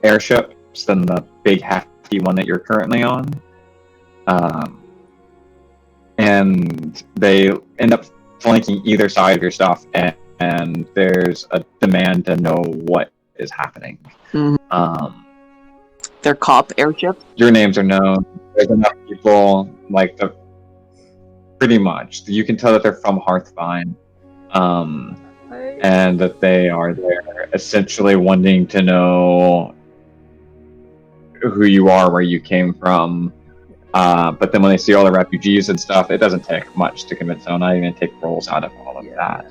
airships than the big hefty one that you're currently on. And they end up flanking either side of your stuff, and there's a demand to know what is happening. Mm-hmm. They're cop airships? Your names are known. There's enough people, like, pretty much. You can tell that they're from Hearthvine. And that they are there essentially wanting to know who you are, where you came from. But then when they see all the refugees and stuff, it doesn't take much to convince them. Not even take rolls out of all of that.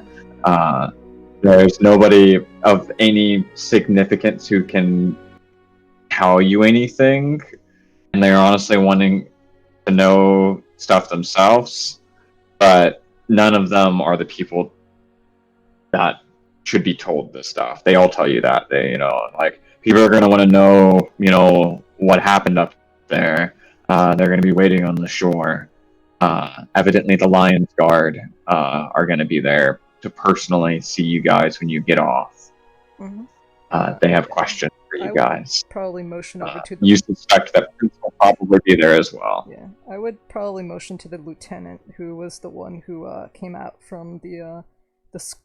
There's nobody of any significance who can tell you anything, and they're honestly wanting to know stuff themselves, but none of them are the people that should be told this stuff. They all tell you that. They, like, people are going to want to know, what happened up there. They're going to be waiting on the shore. Evidently, the Lions Guard are going to be there to personally see you guys when you get off. Mm-hmm. They have questions for you guys. Probably motion over to the... You suspect that Prince will probably be there as well. Yeah, I would probably motion to the lieutenant, who was the one who came out from the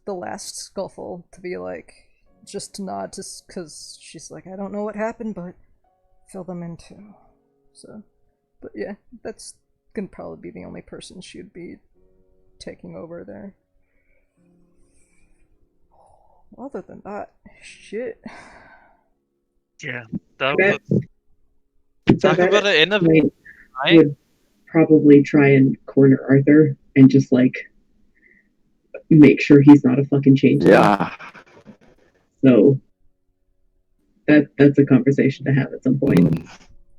last scuffle, to be like, just to nod, just because she's like, I don't know what happened, but fill them in too. So, but yeah, that's gonna probably be the only person she'd be taking over there. Other than that, shit. Yeah, that was... Talk about an innovative, right? Would probably try and corner Arthur and just, like, make sure he's not a fucking changeling. Yeah. So that's a conversation to have at some point.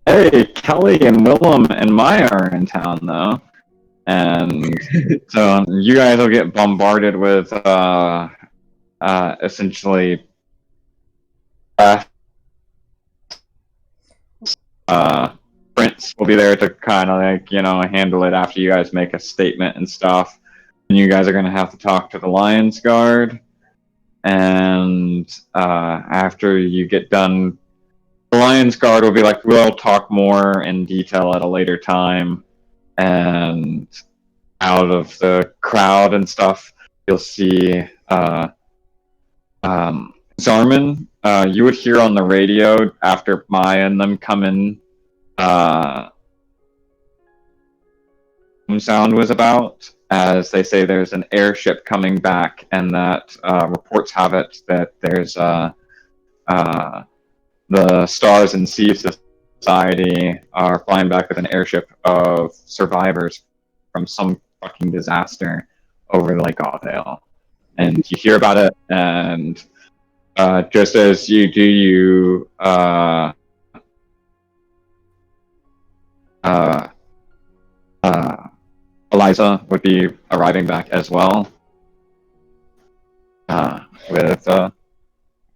Hey, Kelly and Willem and Maya are in town though, and so you guys will get bombarded with essentially Prince will be there to kind of, like, handle it after you guys make a statement and stuff. And you guys are going to have to talk to the Lions Guard. And after you get done, the Lions Guard will be like, we'll talk more in detail at a later time. And out of the crowd and stuff, you'll see Zarman. You would hear on the radio after Maya and them come in, sound was about, as they say there's an airship coming back, and that reports have it that there's the Stars and Sea Society are flying back with an airship of survivors from some fucking disaster over Lake Audale. And you hear about it, and just as you do, Eliza would be arriving back as well, with a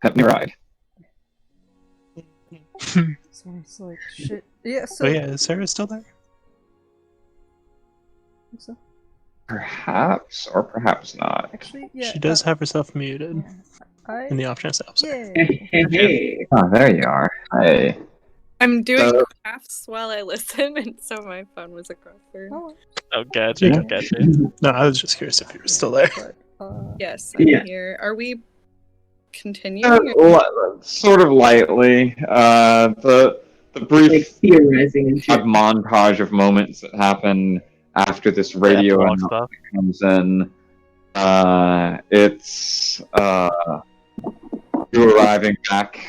company ride. So it's like, shit. Yeah, so... Oh yeah, is Sarah still there? I think so. Perhaps, or perhaps not. Actually, yeah. She does have herself muted in the options app. Hey. Oh, there you are. Hey. I'm doing crafts while I listen, and so my phone was across there. Oh, gotcha. No, I was just curious if you were still there. Yes, I'm here. Are we continuing? Sort of lightly. The brief, like, theorizing and shit. montage of moments that happen after this radio announcement comes in. It's you arriving back.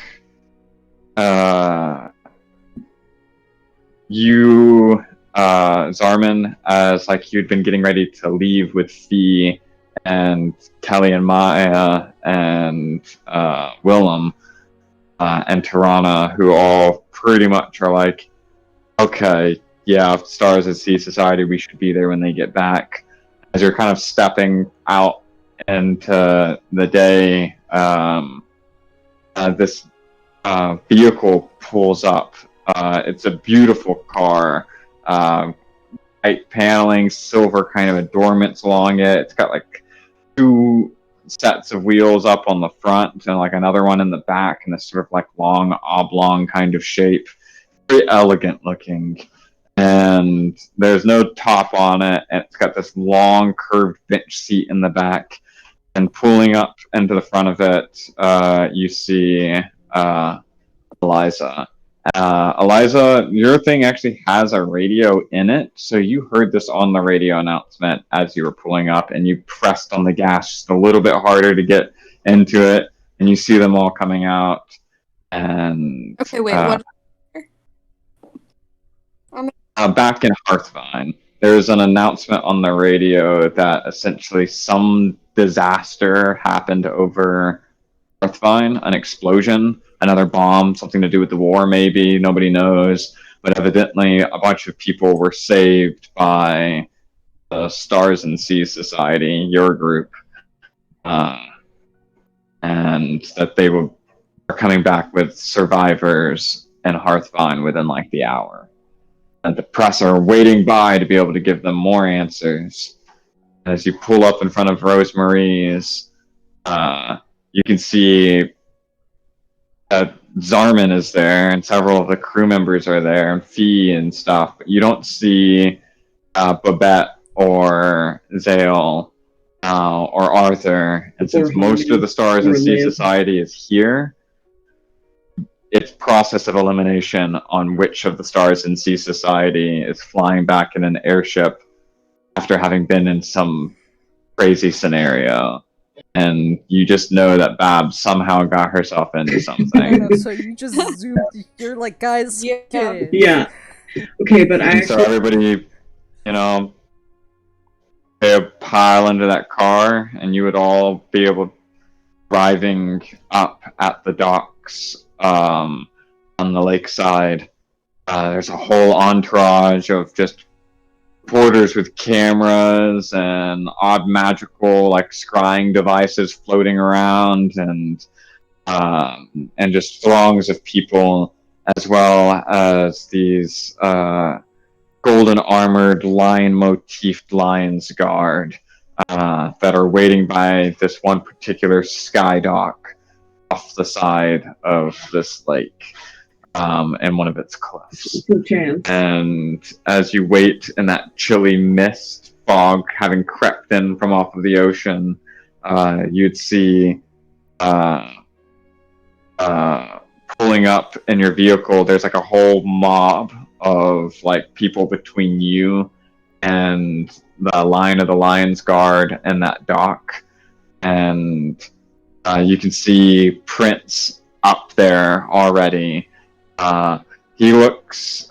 You, Zarman, as like you'd been getting ready to leave with Fee and Kelly and Maya and Willem and Tirana, who all pretty much are like, okay, yeah, Stars and Sea Society, we should be there when they get back. As you're kind of stepping out into the day, this vehicle pulls up. It's a beautiful car, white paneling, silver kind of adornments along it. It's got like two sets of wheels up on the front and like another one in the back in this sort of like long oblong kind of shape. Very elegant looking. And there's no top on it, and it's got this long curved bench seat in the back. And pulling up into the front of it, you see Eliza. Eliza, your thing actually has a radio in it, so you heard this on the radio announcement as you were pulling up, and you pressed on the gas just a little bit harder to get into it, and you see them all coming out. And Okay, wait, what? back in Hearthvine, there's an announcement on the radio that essentially some disaster happened over Hearthvine, an explosion, another bomb, something to do with the war, maybe, nobody knows. But evidently, a bunch of people were saved by the Stars and Seas Society, your group, and that they are coming back with survivors in Hearthvine within like the hour. And the press are waiting by to be able to give them more answers. As you pull up in front of Rosemarie's, you can see that Zarman is there, and several of the crew members are there, and Fee and stuff. But you don't see Babette or Zale or Arthur. And since most of the Stars and Sea Society is here, it's process of elimination on which of the Stars and Sea Society is flying back in an airship after having been in some crazy scenario. And you just know that Bab somehow got herself into something. So you just zoomed. You're like, guys, get it. Yeah. Okay, but I so everybody, they would pile into that car, and you would all be able driving up at the docks on the lakeside. There's a whole entourage of just porters with cameras and odd magical like scrying devices floating around, and just throngs of people, as well as these golden armored lion motifed lions guard that are waiting by this one particular sky dock off the side of this lake in one of its cliffs. And as you wait in that chilly mist fog having crept in from off of the ocean, you'd see pulling up in your vehicle, there's like a whole mob of like people between you and the line of the Lions Guard and that dock. And you can see Prince up there already. He looks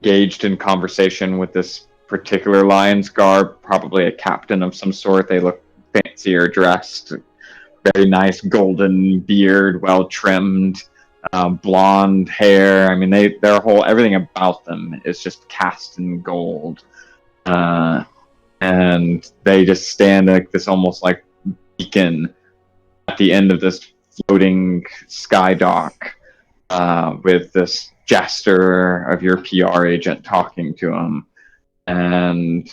engaged in conversation with this particular Lions Guard, probably a captain of some sort. They look fancier dressed, very nice golden beard, well trimmed, blonde hair. I mean, their whole everything about them is just cast in gold, and they just stand like this almost like beacon at the end of this floating sky dock, with this jester of your PR agent talking to him. And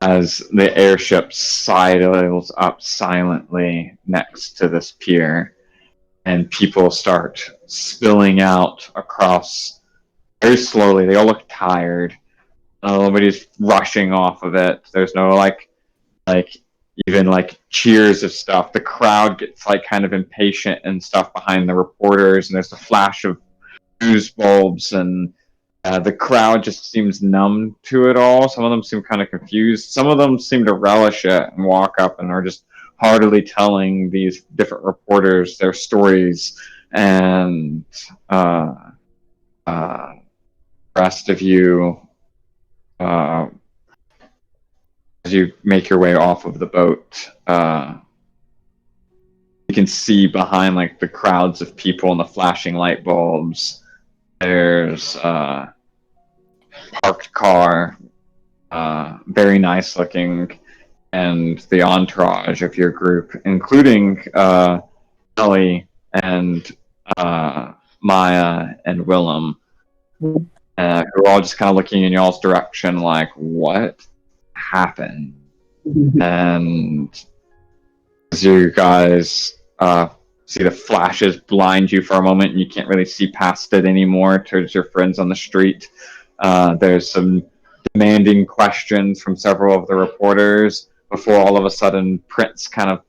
as the airship sidles up silently next to this pier, and people start spilling out across very slowly. They all look tired. Nobody's rushing off of it. There's no like even like cheers of stuff. The crowd gets like kind of impatient and stuff behind the reporters, and there's a flash of news bulbs, and the crowd just seems numb to it all. Some of them seem kind of confused. Some of them seem to relish it and walk up and are just heartily telling these different reporters their stories. And rest of you, as you make your way off of the boat, you can see behind like the crowds of people and the flashing light bulbs, there's parked car, very nice looking, and the entourage of your group, including Ellie and Maya and Willem, who are all just kind of looking in y'all's direction like, what happened. And as you guys see the flashes blind you for a moment and you can't really see past it anymore towards your friends on the street, there's some demanding questions from several of the reporters before all of a sudden Prince kind of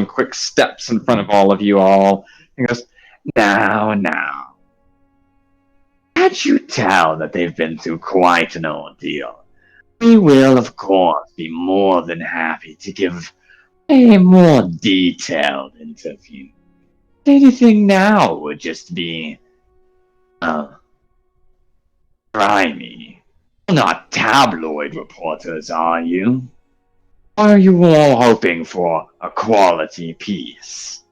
quick steps in front of all of you all and goes, now. Can't you tell that they've been through quite an ordeal? We will, of course, be more than happy to give a more detailed interview. Anything now would just be, grimy. Not tabloid reporters, are you? Or are you all hoping for a quality piece?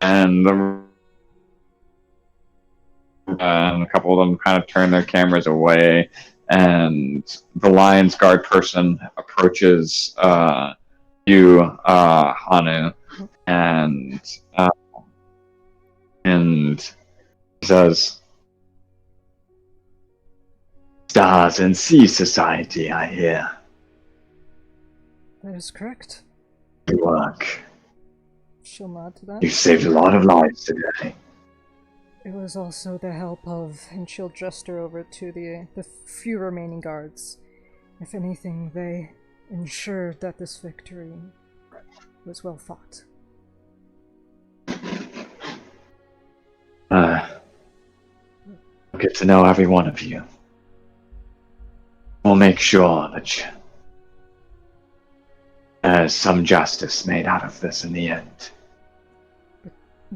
And a couple of them kind of turn their cameras away, and the Lions Guard person approaches you, Hanu, and says, "Stars and Sea Society, I hear." That is correct. Good work. She'll nod to that. You saved a lot of lives today. It was also the help of, and she'll gesture over to the few remaining guards. If anything, they ensured that this victory was well fought. I'll get to know every one of you. We'll make sure that there's some justice made out of this in the end.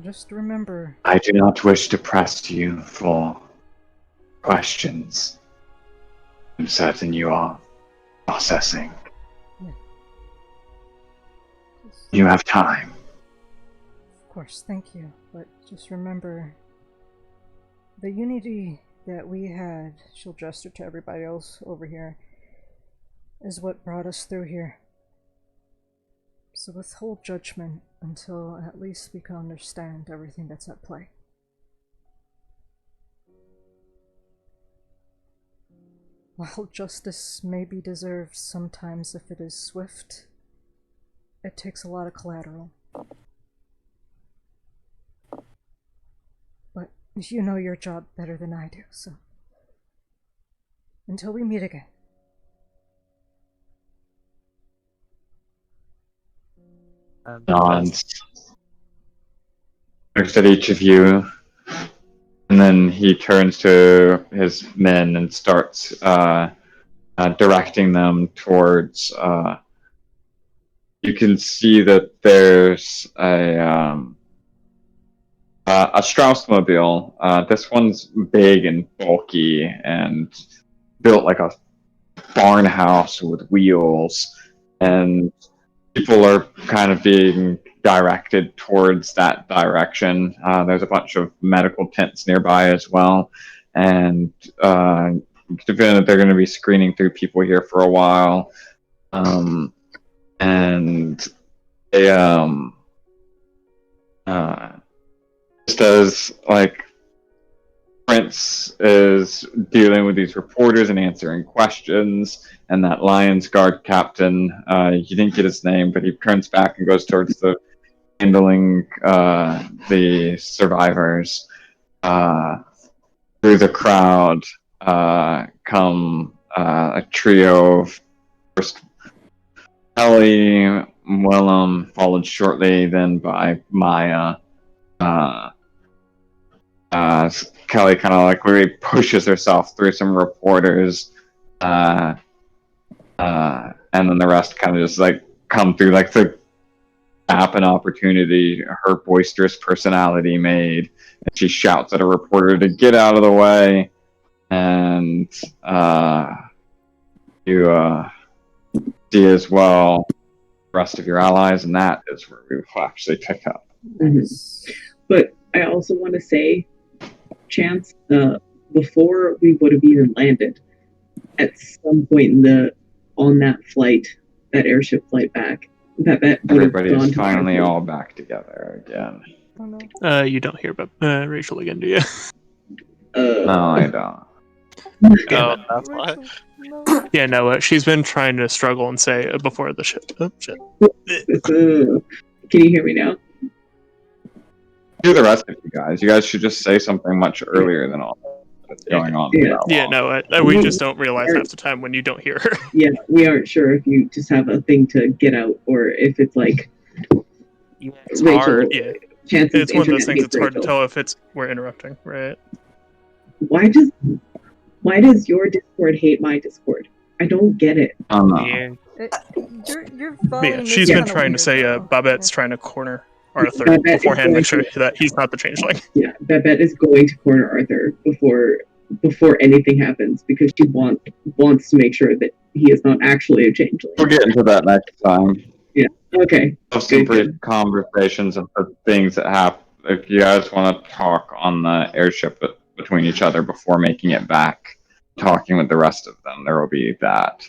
Just remember... I do not wish to press you for questions. I'm certain you are processing. Yeah. You have time. Of course, thank you. But just remember, the unity that we had, she'll gesture to everybody else over here, is what brought us through here. So withhold judgment until at least we can understand everything that's at play. While justice may be deserved sometimes if it is swift, it takes a lot of collateral. But you know your job better than I do, so until we meet again. Nods. Looks at each of you, and then he turns to his men and starts directing them towards. You can see that there's a Strauss-mobile. This one's big and bulky and built like a farmhouse with wheels, and people are kind of being directed towards that direction. There's a bunch of medical tents nearby as well, and given that they're going to be screening through people here for a while, and they just as like Prince is dealing with these reporters and answering questions, and that Lions Guard captain, you didn't get his name, but he turns back and goes towards the handling the survivors. Through the crowd come a trio of first Ellie, Willem, followed shortly then by Maya. Kelly kind of like really pushes herself through some reporters, and then the rest kind of just like come through like the gap and opportunity her boisterous personality made, and she shouts at a reporter to get out of the way, and you see as well the rest of your allies, and that is where we will actually pick up. Mm-hmm. But I also want to say, Chance, before we would have even landed, at some point on that flight, that airship flight back, that everybody is finally all back together again. Oh, no. You don't hear about Rachel again, do you? No, I don't. Oh, that's why. No. Yeah, no, she's been trying to struggle and say before the ship. Oh, shit. Can you hear me now? Do the rest of you guys. You guys should just say something much earlier than all that's going on. Yeah. Yeah, no, we just don't realize half the time when you don't hear her. Yeah, we aren't sure if you just have a thing to get out or if it's like Yeah, it's Rachel. hard. Yeah, Chances it's one of those internet things. hates It's hard to Rachel. tell if it's we're interrupting, right? Why does your Discord hate my Discord? I don't get it. Yeah. Your Yeah, volume she's is been kinda trying to weird, say though. Babette's trying to corner Arthur Babette is beforehand, make going sure that he's not the changeling. Yeah, Babette is going to corner Arthur before anything happens because she wants to make sure that he is not actually a changeling. We'll get into that next time. Okay. Have some Good, brief good. conversations of the things that happen. If you guys want to talk on the airship between each other before making it back, talking with the rest of them, there will be that.